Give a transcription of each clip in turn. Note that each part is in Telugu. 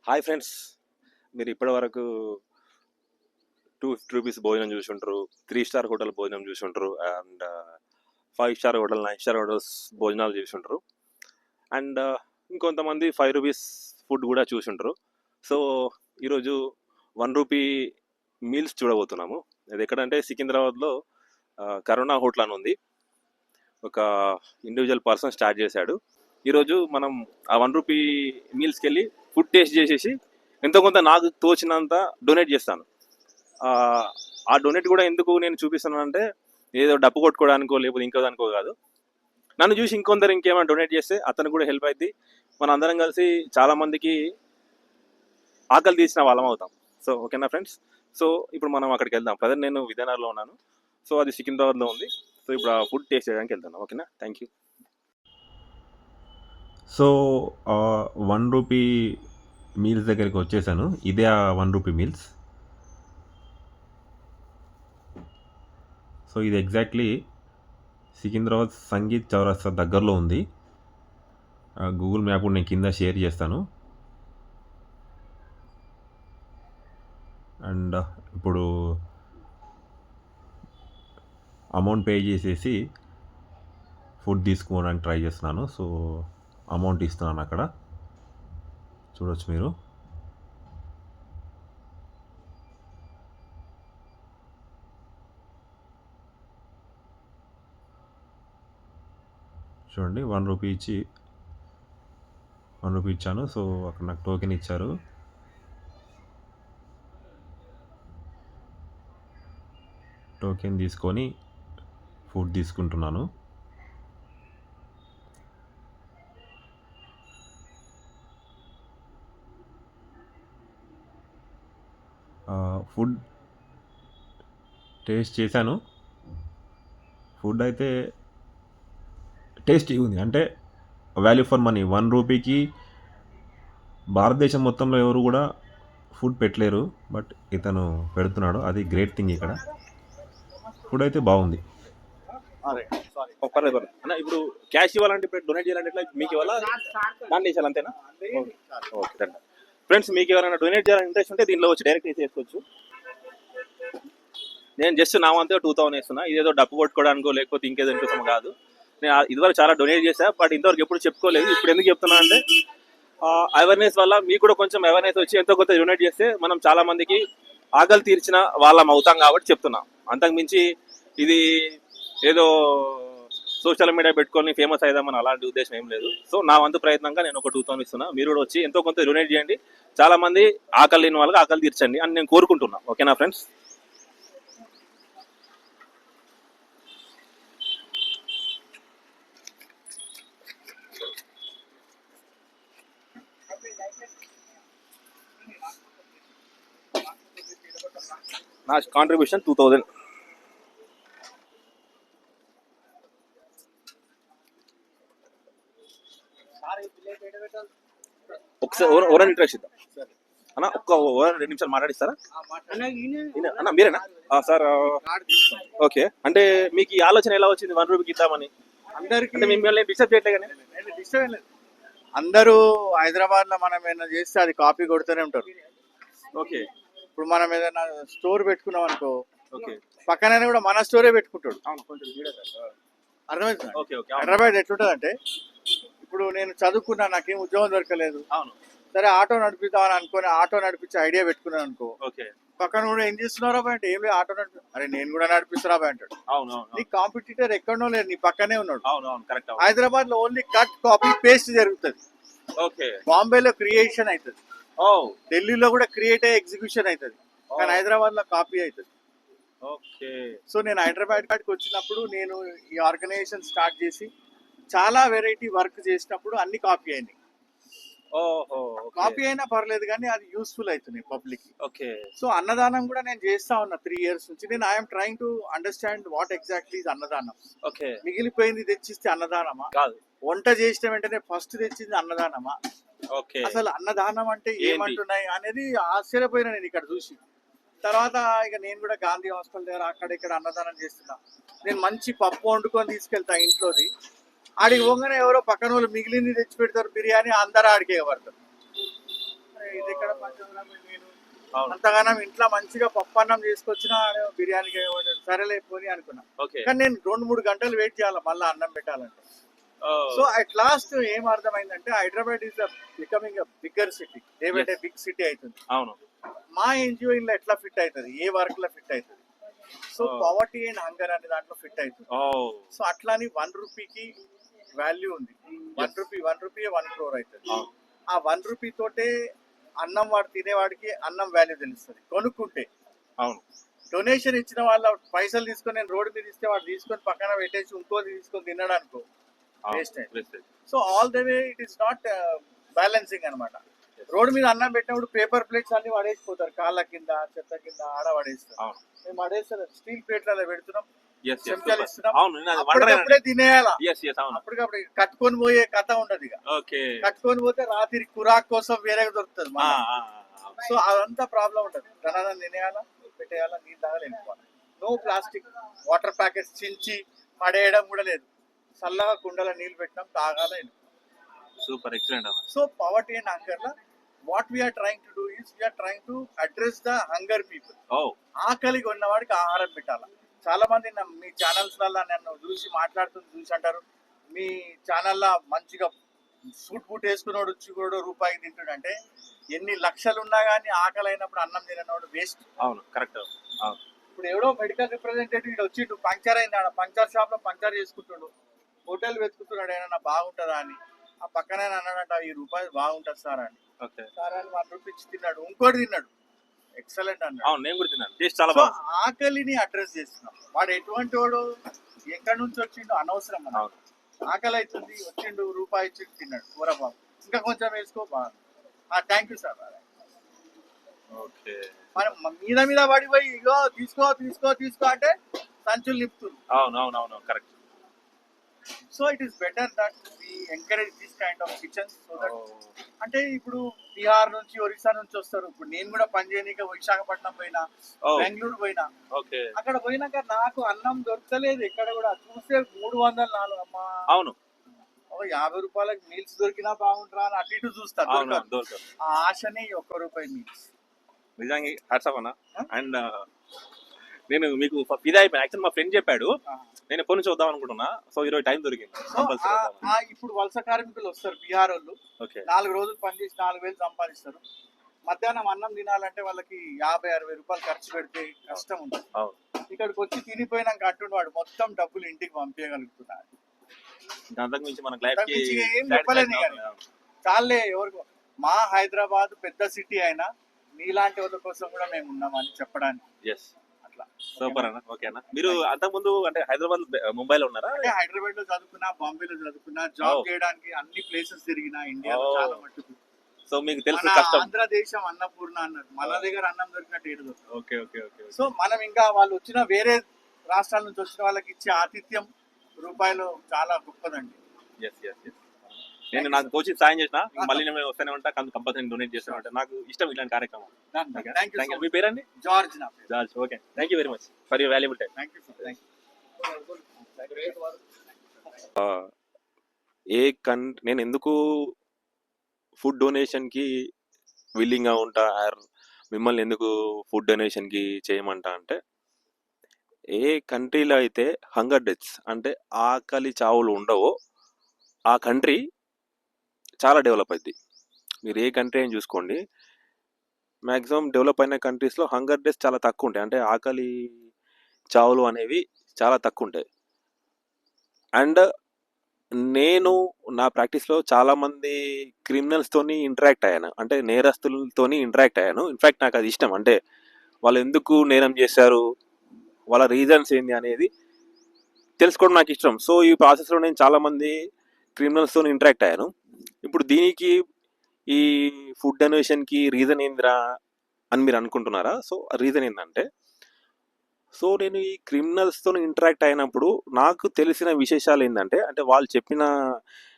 హాయ్ ఫ్రెండ్స్, మీరు ఇప్పటి వరకు 250 రూపీస్ భోజనం చూసుంటారు, 3 స్టార్ హోటల్ భోజనం చూసుంటారు, and 5 star hotel, 9 star hotels భోజనాలు చూసుంటారు, అండ్ ఇంకొంతమంది 5 రూపీస్ ఫుడ్ కూడా చూసుంటారు. సో ఈరోజు 1 రూపీ మీల్స్ చూడబోతున్నాము. ఇది ఎక్కడంటే సికింద్రాబాద్లో కరోనా హోటల్ అని ఉంది. ఒక ఇండివిజువల్ పర్సన్ స్టార్ట్ చేశాడు. ఈరోజు మనం ఆ 1 రూపీ మీల్స్కి వెళ్ళి ఫుడ్ టేస్ట్ చేసేసి ఎంతో కొంత నాకు తోచినంత డొనేట్ చేస్తాను. ఆ డొనేట్ కూడా ఎందుకు నేను చూపిస్తున్నానంటే ఏదో డబ్బు కొట్టుకోవడానికో లేకపోతే ఇంకో దానికో కాదు. నన్ను చూసి ఇంకొందరు ఇంకేమైనా డొనేట్ చేస్తే అతను కూడా హెల్ప్ అవుద్ది. మన అందరం కలిసి చాలామందికి ఆకలి తీసిన వాళ్ళం అవుతాం. సో ఓకేనా ఫ్రెండ్స్. సో ఇప్పుడు మనం అక్కడికి వెళ్దాం. ప్రజెంట్ నేను విజయనగరంలో ఉన్నాను. సో అది సికింద్రాబాద్లో ఉంది. సో ఇప్పుడు ఆ ఫుడ్ టేస్ట్ చేయడానికి వెళ్తున్నాం. ఓకేనా, thank you. So 1 rupee meals దగ్గరికి వచ్చేసాను. ఇదే ఆ 1 రూపీ మీల్స్. సో ఇది ఎగ్జాక్ట్లీ సికింద్రాబాద్ సంగీత్ చౌరస్తా దగ్గరలో ఉంది. గూగుల్ మ్యాప్ కూడా నేను కింద షేర్ చేస్తాను. అండ్ ఇప్పుడు అమౌంట్ పే చేసేసి ఫుడ్ తీసుకోవడానికి ట్రై చేస్తున్నాను. సో అమౌంట్ ఇస్తున్నాను అక్కడ, చూడొచ్చు మీరు. చూడండి, 1 రూపీ ఇచ్చాను. సో అక్కడ నాకు టోకెన్ ఇచ్చారు. టోకెన్ తీసుకొని ఫుడ్ తీసుకుంటున్నాను. ఫుడ్ టేస్ట్ చేశాను. ఫుడ్ అయితే టేస్టీ ఉంది. అంటే వాల్యూ ఫర్ మనీ. 1 రూపీకి భారతదేశం మొత్తంలో ఎవరు కూడా ఫుడ్ పెట్టలేరు, బట్ ఇతను పెడుతున్నాడు. అది గ్రేట్ థింగ్. ఇక్కడ ఫుడ్ అయితే బాగుంది. పర్లేదు అన్న. ఇప్పుడు క్యాష్ ఇవ్వాలంటే, ఇప్పుడు డొనేట్ చేయాలంటే ఎట్లా? మీకు ఇవ్వాలా, దాన్ని వేసాలి అంతేనా? ఓకే ఫ్రెండ్స్, మీకు ఎవరైనా డొనేట్ చేయాలని ఇంట్రెస్ట్ ఉంటే దీనిలో వచ్చి డైరెక్ట్ వేసేసుకోవచ్చు. నేను జస్ట్ నా వంతుగా 2000 వేస్తున్నా. ఇదేదో డబ్బు కొట్టుకోవడానికో లేకపోతే ఇంకేదో ఇంకోసం కాదు. నేను ఇదివరకు చాలా డొనేట్ చేశా, బట్ ఇంతవరకు ఎప్పుడు చెప్పుకోలేదు. ఇప్పుడు ఎందుకు చెప్తున్నా అంటే అవేర్నెస్ వల్ల మీకు కూడా కొంచెం అవేర్నెస్ వచ్చి ఎంతో కొంత డొనేట్ చేస్తే మనం చాలా మందికి ఆకలి తీర్చిన వాళ్ళం అవుతాం కాబట్టి చెప్తున్నాం. అంతకుమించి ఇది ఏదో సోషల్ మీడియా పెట్టుకొని ఫేమస్ అయిదామని అలాంటి ఉద్దేశం ఏం లేదు. సో నా వంతు ప్రయత్నంగా నేను ఒక 2000 ఇస్తున్నా. మీరు కూడా వచ్చి ఎంతో కొంత డొనేట్ చేయండి. చాలా మంది ఆకలి లేని వాళ్ళకి ఆకలి తీర్చండి అని నేను కోరుకుంటున్నా. ఓకేనా ఫ్రెండ్స్? నా కాంట్రిబ్యూషన్ 2000. ఒకసారి ఓరని ఇంట్రెస్ట్ ఇద్దాం అన్న. ఒక్క 2 నిమిషాలు మాట్లాడిస్తారా అన్న? మీరేనా సార్? ఓకే. అంటే మీకు ఈ ఆలోచన ఎలా వచ్చింది 1 రూపీకి ఇద్దామని? అందరికి అంటే మిమ్మల్ని డిస్టర్బ్ చేయట్లే కానీ డిస్టర్బ్ లేదు. అందరూ హైదరాబాద్ లో మనం ఏదైనా చేస్తే అది కాపీ కొడుతూనే ఉంటారు. ఓకే. ఇప్పుడు మనం ఏదైనా స్టోర్ పెట్టుకున్నాం అనుకో, ఓకే, పక్కన కూడా మన స్టోరే పెట్టుకుంటాడు. అవును, కొంచెం అర్థమవుతుంది. Okay okay. హైదరాబాద్ ఎట్లుంటది అంటే, ఇప్పుడు నేను చదువుకున్నా, నాకేం ఉద్యోగం దొరకలేదు, అవును, సరే ఆటో నడిపిద్దామని అనుకుని ఆటో నడిపించే ఐడియా పెట్టుకున్నాను అనుకో, ఓకే, పక్కన కూడా ఏం చేస్తున్నారా బాయ్ అంటే, ఏం లేదు ఆటో నడిపి, అరే నేను కూడా నడిపిస్తారా బాయ్ అంటాడు. అవును అవును నీ కాంపిటీటర్ ఎక్కడనో లేదు, నీ పక్కనే ఉన్నాడు. అవును అవును, కరెక్ట్. హైదరాబాద్ లో ఓన్లీ కట్ కాపీ పేస్ట్ జరుగుతుంది. ఓకే. బాంబేలో క్రియేషన్ అవుతుంది, ఓ ఢిల్లీలో కూడా క్రియేట్ అయ్యే ఎగ్జిక్యూషన్ అవుతుంది, కానీ హైదరాబాద్ లో కాపీ అవుతుంది. ఓకే. సో నేను హైదరాబాద్ కాడికి వచ్చినప్పుడు నేను ఈ ఆర్గనైజేషన్ స్టార్ట్ చేసి చాలా వెరైటీ వర్క్ చేసినప్పుడు అన్ని కాపీ అయినాయి. ఓహో, కాపీ అయినా పర్లేదు కానీ అది యూస్ఫుల్ అవుతుంది పబ్లిక్. ఓకే. సో అన్నదానం కూడా నేను చేస్తా ఉన్నా 3 years నుంచి. నేను I'm trying to understand what exactly is అన్నదానం. ఓకే. మిగిలిపోయింది తెచ్చిస్తే అన్నదానమా, కాదు, వంట చేసిన వెంటనే ఫస్ట్ తెచ్చింది అన్నదానమా, ఓకే, అసలు అన్నదానం అంటే ఏమంటున్నాయి అనేది ఆశ్చర్యపోయినా నేను ఇక్కడ చూసి. తర్వాత ఇక నేను కూడా గాంధీ హాస్పిటల్ దగ్గర అక్కడ ఇక్కడ అన్నదానం చేస్తున్నా. నేను మంచి పప్పు వండుకొని తీసుకెళ్తా ఇంట్లోది, ఆడికి పోగానే ఎవరో పక్కన వాళ్ళు మిగిలింది తెచ్చి పెడతారు బిర్యానీ, అందరూ ఆడికే పడతారు. ఇది ఇక్కడ కొంచెం నేను అవును. అంతగానం ఇంట్లో మంచిగా పప్పు అన్నం చేసుకొచ్చినా బిర్యానీకి సరేలే పోనీ అనుకున్నా. ఓకే. కానీ నేను 2-3 గంటలు వెయిట్ చేయాలి మళ్ళీ అన్నం పెట్టాలంటే. సో అట్ లాస్ట్ ఏం అర్థమైందంటే Hyderabad is becoming bigger city, day by day big city అవుతుంది. అవును. మా ఎన్జిఓ ఇంట్లో ఎట్లా ఫిట్ అవుతుంది, ఏ వర్క్ లో ఫిట్ అవుతుంది. సో పవర్టీ అండ్ హంగర్ అనే దాంట్లో ఫిట్ అవుతుంది. సో అట్లా అని 1 రూపీకి వాల్యూ ఉంది. 1 రూపీ 1 crore అవుతుంది. ఆ 1 రూపీ తోటే అన్నం వాడు తినేవాడికి అన్నం వాల్యూ తెలుస్తుంది కొనుక్కుంటే. అవును. డొనేషన్ ఇచ్చిన వాళ్ళ పైసలు తీసుకొని నేను రోడ్డు మీద ఇస్తే వాడు తీసుకొని పక్కన పెట్టేసి ఇంకోది తీసుకొని తిన్నాడు అనుకో, వేస్ట్ అయింది. So all the way it is not balancing అనమాట. రోడ్డు మీద అన్నం పెట్టినప్పుడు పేపర్ ప్లేట్స్ అన్ని పడేసిపోతారు, కాళ్ళ కింద చెత్త కింద ఆడ పడేస్తారు. మేము పడేస్తారు, స్టీల్ ప్లేట్లలో పెడుతున్నాం, చెంచాలు ఇస్తున్నాం, అప్పటికప్పుడే తినేయాలా. అప్పటికప్పుడు కట్టుకొని పోయే కథ ఉండదు. ఇక కట్టుకొని పోతే రాత్రి కురాక్ కోసం వేరే దొరుకుతుంది. సో అదంతా ప్రాబ్లం ఉంటుంది. ధనాన్ని తినేయాలా, పెట్టేయాలా, నీళ్ళు తాగాలి, వెళ్ళిపోవాలి. No plastic. వాటర్ ప్యాకెట్స్ చించి పడేయడం కూడా లేదు. చల్లగా కుండల నీళ్ళు పెట్టినాం, తాగాల, super excellent. So poverty and hunger లా what we are trying to do is we are trying to address the hunger people. ఆకలిగా ఉన్నవాడికి ఆహారం పెట్టాలి. చాలా మంది మీ ఛానల్స్ లలో నన్ను చూసి మాట్లాడుతుంది చూసి అంటారు, మీ ఛానల్లో మంచిగా సూట్ వేసుకున్నాడు వచ్చి కూడా రూపాయికి తింటాడు. అంటే ఎన్ని లక్షలు ఉన్నా కానీ ఆకలి అయినప్పుడు అన్నం తినవాడు వేస్ట్. అవును, కరెక్ట్. ఇప్పుడు ఎవడో మెడికల్ రిప్రజెంటేటివ్ ఇక్కడ వచ్చిండు, పంక్చర్ అయింది, ఆడ పంక్చర్ షాప్ లో పంక్చర్ చేసుకుంటాడు, హోటల్ వెతుకుతున్నాడు ఏమన్నా బాగుంటుందా అని. ఆ పక్కనే అన్నాడంట, ఈ రూపాయలు బాగుంటుంది సార్ అని. సార్ అని 1 రూపీ ఇచ్చి తిన్నాడు, ఇంకోటి తిన్నాడు, ఎక్సలెంట్ అన్నాడు. ఆకలిని అడ్రస్ చేస్తున్నాం. వాడు ఎటువంటి వాడు, ఎక్కడి నుంచి వచ్చిండు అనవసరం. ఆకలి అవుతుంది, వచ్చిండు, రూపాయి ఇచ్చి తిన్నాడు, కూరబాబు ఇంకా కొంచెం వేసుకో, బాగుంది, థ్యాంక్ యూ సార్. మనం మీద మీద పడిపోయి ఇగో తీసుకో తీసుకో తీసుకో అంటే సంచులు నింపుతుంది. అవునవునవును, correct. So it is better that we encourage this kind of kitchens. So that అంటే ఇప్పుడు బీహార్ నుంచి ఒరిస్సా నుంచి వస్తారు. ఇప్పుడు నేను కూడా పని చేయనీక విశాఖపట్నం పోయినా, బెంగళూరు పోయినా, అక్కడ పోయినాక నాకు అన్నం దొరకలేదు ఎక్కడ కూడా. చూస్తే 300-400 అమ్మా, అవును, 50 రూపాయలకి మీల్స్ దొరికినా బాగుంటారా అని అటు ఇటు చూస్తారు. ఆ ఆశనే 1 రూపాయి మీల్స్. నిజంగా హ్యాట్స్ ఆఫ్ అన్న. అండ్ నేను మీకు ఫిదా అయిపోయాను. యాక్చువల్ మా ఫ్రెండ్ చెప్పాడు, నేను ఎప్పటి నుంచి వద్దాం అనుకుంటున్నా. సో ఈరోజు టైం దొరికింది. ఇప్పుడు వలస కార్మికులు వస్తారు బీహార్ వాళ్ళు, 4 రోజులు పనిచేసి 4,000 సంపాదిస్తారు. మధ్యాహ్నం అన్నం తినాలంటే వాళ్ళకి 50-60 రూపాయలు ఖర్చు పెడితే కష్టం ఉంటుంది. ఇక్కడికి వచ్చి తినిపోయినాక అంటున్నాడు మొత్తం డబ్బులు ఇంటికి పంపించగలుగుతున్నారు. ఏం చెప్పలేని కానీ చాలే. ఎవరికి మా హైదరాబాద్ పెద్ద సిటీ అయినా నీలాంటి వాళ్ళ కోసం కూడా మేము ఉన్నామని చెప్పడానికి. సూపర్ అన్న. ఓకే అన్న, మీరు అంతకుముందు అంటే హైదరాబాద్ ముంబైలో ఉన్నారా? అంటే హైదరాబాద్ లో చదువుకున్నా, బాంబేలో చదువుకున్నా, జాబ్ చేయడానికి అన్ని ప్లేసెస్ తిరిగినా ఇండియాలో చాలా మట్టుకు. సో మీకు తెలుసు ఆంధ్రదేశం అన్నపూర్ణ అన్నారు, మన దగ్గర అన్నం దొరికినట్టు ఏడు దొరుకుతుంది. Okay okay okay. సో మనం ఇంకా వాళ్ళు వచ్చిన వేరే రాష్ట్రాల నుంచి వచ్చిన వాళ్ళకి ఇచ్చే ఆతిథ్యం రూపాయలు చాలా గొప్పదండి. నేను నాకు కోచింగ్ సాయం చేసిన, మళ్ళీ నేను వస్తూనే ఉంటా, కంపల్సరీ డొనేట్ చేస్తూనే ఉంటా. నాకు ఇష్టం ఇలాంటి కార్యక్రమం. మీ పేరండి? George. George. Okay, thank you very much for your valuable time. నేను ఎందుకు ఫుడ్ డొనేషన్కి విల్లింగ్గా ఉంటా, మిమ్మల్ని ఎందుకు ఫుడ్ డొనేషన్కి చేయమంటా అంటే, ఏ కంట్రీలో అయితే హంగర్ డెత్స్ అంటే ఆకలి చావులు ఉండవో ఆ కంట్రీ చాలా డెవలప్ అవుద్ది. మీరు ఏ కంట్రీ అని చూసుకోండి, మ్యాక్సిమం డెవలప్ అయిన కంట్రీస్లో హంగర్ డెత్స్ చాలా తక్కువ ఉంటాయి. అంటే ఆకలి చావులు అనేవి చాలా తక్కువ ఉంటాయి. అండ్ నేను నా ప్రాక్టీస్లో చాలామంది క్రిమినల్స్తోని ఇంటరాక్ట్ అయ్యాను, అంటే నేరస్తులతోని ఇంటరాక్ట్ అయ్యాను. ఇన్ఫ్యాక్ట్ నాకు అది ఇష్టం, అంటే వాళ్ళు ఎందుకు నేరం చేశారు, వాళ్ళ రీజన్స్ ఏంది అనేది తెలుసుకోవడం నాకు ఇష్టం. సో ఈ ప్రాసెస్లో నేను చాలామంది క్రిమినల్స్తో ఇంటరాక్ట్ అయ్యాను. ఇప్పుడు దీనికి ఈ ఫుడ్ డొనేషన్కి రీజన్ ఏందిరా అని మీరు అనుకుంటున్నారా? సో రీజన్ ఏంటంటే, సో నేను ఈ క్రిమినల్స్తో ఇంటరాక్ట్ అయినప్పుడు నాకు తెలిసిన విశేషాలు ఏంటంటే, అంటే వాళ్ళు చెప్పిన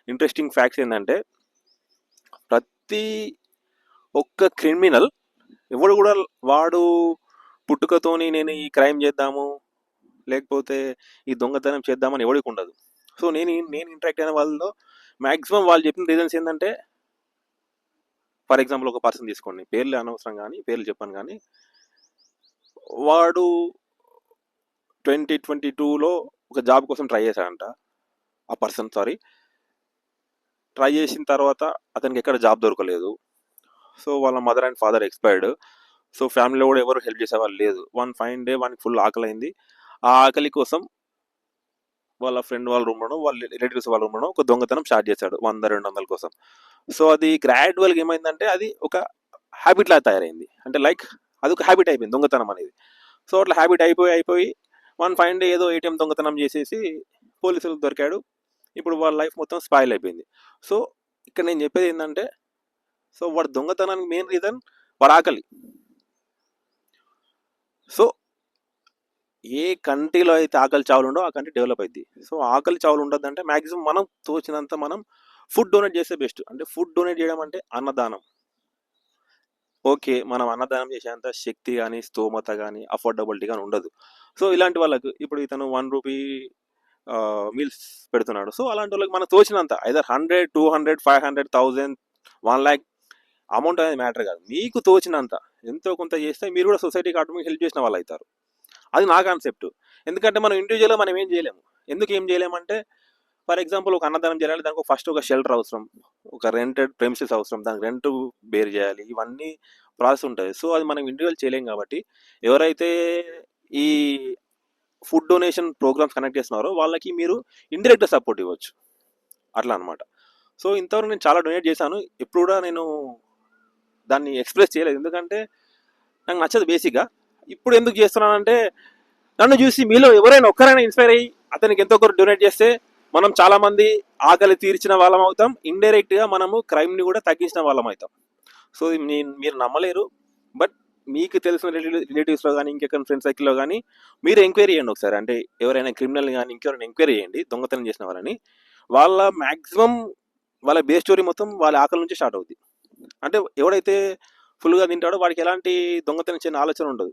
ఇంట్రెస్టింగ్ ఫ్యాక్ట్స్ ఏంటంటే, ప్రతి ఒక్క క్రిమినల్ ఎవడు కూడా వాడు పుట్టుకతోని నేను ఈ క్రైమ్ చేద్దాము లేకపోతే ఈ దొంగతనం చేద్దామని ఎవడికి ఉండదు. సో నేను ఇంటరాక్ట్ అయిన వాళ్ళలో మ్యాక్సిమం వాళ్ళు చెప్పిన రీజన్స్ ఏంటంటే, ఫర్ ఎగ్జాంపుల్ ఒక పర్సన్ తీసుకోండి, పేర్లు అనవసరం కానీ, పేర్లు చెప్పాను కానీ, వాడు 2022లో ఒక జాబ్ కోసం ట్రై చేశాడంట. ఆ పర్సన్ ట్రై చేసిన తర్వాత అతనికి ఎక్కడ జాబ్ దొరకలేదు. సో వాళ్ళ mother and father expired. So ఫ్యామిలీలో కూడా ఎవరు హెల్ప్ చేసేవాళ్ళు లేదు. వన్ ఫైన్ డే వానికి ఫుల్ ఆకలైంది. ఆ ఆకలి కోసం వాళ్ళ ఫ్రెండ్ వాళ్ళ రూమ్లోనో, వాళ్ళ రిలేటివ్స్ వాళ్ళ రూమ్లోనో ఒక దొంగతనం స్టార్ట్ చేశాడు 100-200 కోసం. సో అది గ్రాడ్యువల్గా ఏమైందంటే అది ఒక హ్యాబిట్ లాగా తయారైంది. అంటే లైక్ అది ఒక హ్యాబిట్ అయిపోయింది దొంగతనం అనేది. సో అట్లా హ్యాబిట్ అయిపోయి వన్ ఫైన్ డే ఏదో ఏటీఎం దొంగతనం చేసేసి పోలీసులకు దొరికాడు. ఇప్పుడు వాళ్ళ లైఫ్ మొత్తం స్పాయిల్ అయిపోయింది. సో ఇక్కడ నేను చెప్పేది ఏంటంటే, సో వాడు దొంగతనానికి మెయిన్ రీజన్ వాడు ఆకలి. సో ఏ కంట్రీలో అయితే ఆకలి చావులు ఉండో ఆ కంట్రీ డెవలప్ అయింది. సో ఆకలి చావులు ఉండొద్దంటే మ్యాక్సిమం మనం తోచినంత మనం ఫుడ్ డొనేట్ చేస్తే బెస్ట్. అంటే ఫుడ్ డొనేట్ చేయడం అంటే అన్నదానం. ఓకే, మనం అన్నదానం చేసేంత శక్తి కానీ, స్తోమత కానీ, అఫోర్డబిలిటీ కానీ ఉండదు. సో ఇలాంటి వాళ్ళకు ఇప్పుడు ఇతను 1 రూపీ మీల్స్ పెడుతున్నాడు. సో అలాంటి వాళ్ళకి మనం తోచినంత ఐదర్ 100, 200, 500, 1000, 1 lakh అమౌంట్ అనేది మ్యాటర్ కాదు. మీకు తోచినంత ఎంతో కొంత చేస్తే మీరు కూడా సొసైటీకి ఆటోమేటిక్ హెల్ప్ చేసిన వాళ్ళు అవుతారు. అది నా కాన్సెప్ట్. ఎందుకంటే మనం ఇండివిజువల్గా మనం ఏం చేయలేము. ఎందుకు ఏం చేయలేమంటే, ఫర్ ఎగ్జాంపుల్ ఒక అన్నదానం చేయాలి, దానికి ఫస్ట్ ఒక షెల్టర్ అవసరం, ఒక రెంటెడ్ ప్రెమిసెస్ అవసరం, దానికి రెంట్ బేర్ చేయాలి, ఇవన్నీ ప్రాసెస్ ఉంటుంది. సో అది మనం ఇండివిజువల్ చేయలేం కాబట్టి ఎవరైతే ఈ ఫుడ్ డొనేషన్ ప్రోగ్రామ్స్ కనెక్ట్ చేస్తున్నారో వాళ్ళకి మీరు ఇండైరెక్ట్గా సపోర్ట్ ఇవ్వచ్చు. అట్లా అనమాట. సో ఇంతవరకు నేను చాలా డొనేట్ చేశాను. ఎప్పుడు కూడా నేను దాన్ని ఎక్స్ప్రెస్ చేయలేదు, ఎందుకంటే నాకు నచ్చదు బేసిక్గా. ఇప్పుడు ఎందుకు చేస్తున్నానంటే, నన్ను చూసి మీలో ఎవరైనా ఒక్కరైనా ఇన్స్పైర్ అయ్యి అతనికి ఎంతో ఒకరు డొనేట్ చేస్తే మనం చాలామంది ఆకలి తీర్చిన వాళ్ళం అవుతాం, ఇండైరెక్ట్గా మనము క్రైమ్ని కూడా తగ్గించిన వాళ్ళం అవుతాం. సో మీరు నమ్మలేరు, బట్ మీకు తెలిసిన రిలేటివ్స్లో కానీ, ఇంకెక్కడ ఫ్రెండ్ సర్కిల్లో కానీ మీరు ఎంక్వైరీ చేయండి ఒకసారి. అంటే ఎవరైనా క్రిమినల్ కానీ ఇంకెవరైనా ఎంక్వైరీ చేయండి దొంగతనం చేసిన వాళ్ళని. వాళ్ళ మ్యాక్సిమం వాళ్ళ బేస్ స్టోరీ మొత్తం వాళ్ళ ఆకలి నుంచి స్టార్ట్ అవుతుంది. అంటే ఎవడైతే ఫుల్గా తింటాడో వాడికి ఎలాంటి దొంగతనం చేయని ఆలోచన ఉండదు.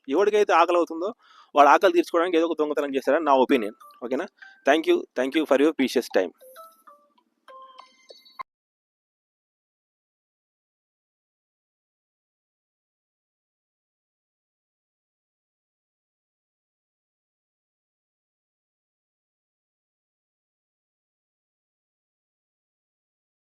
ఎవరికైతే ఆకలి అవుతుందో వాడు ఆకలి తీర్చుకోవడానికి ఏదో ఒక దొంగతనం చేస్తారని నా ఒపీనియన్. ఓకేనా? Thank you for your precious time.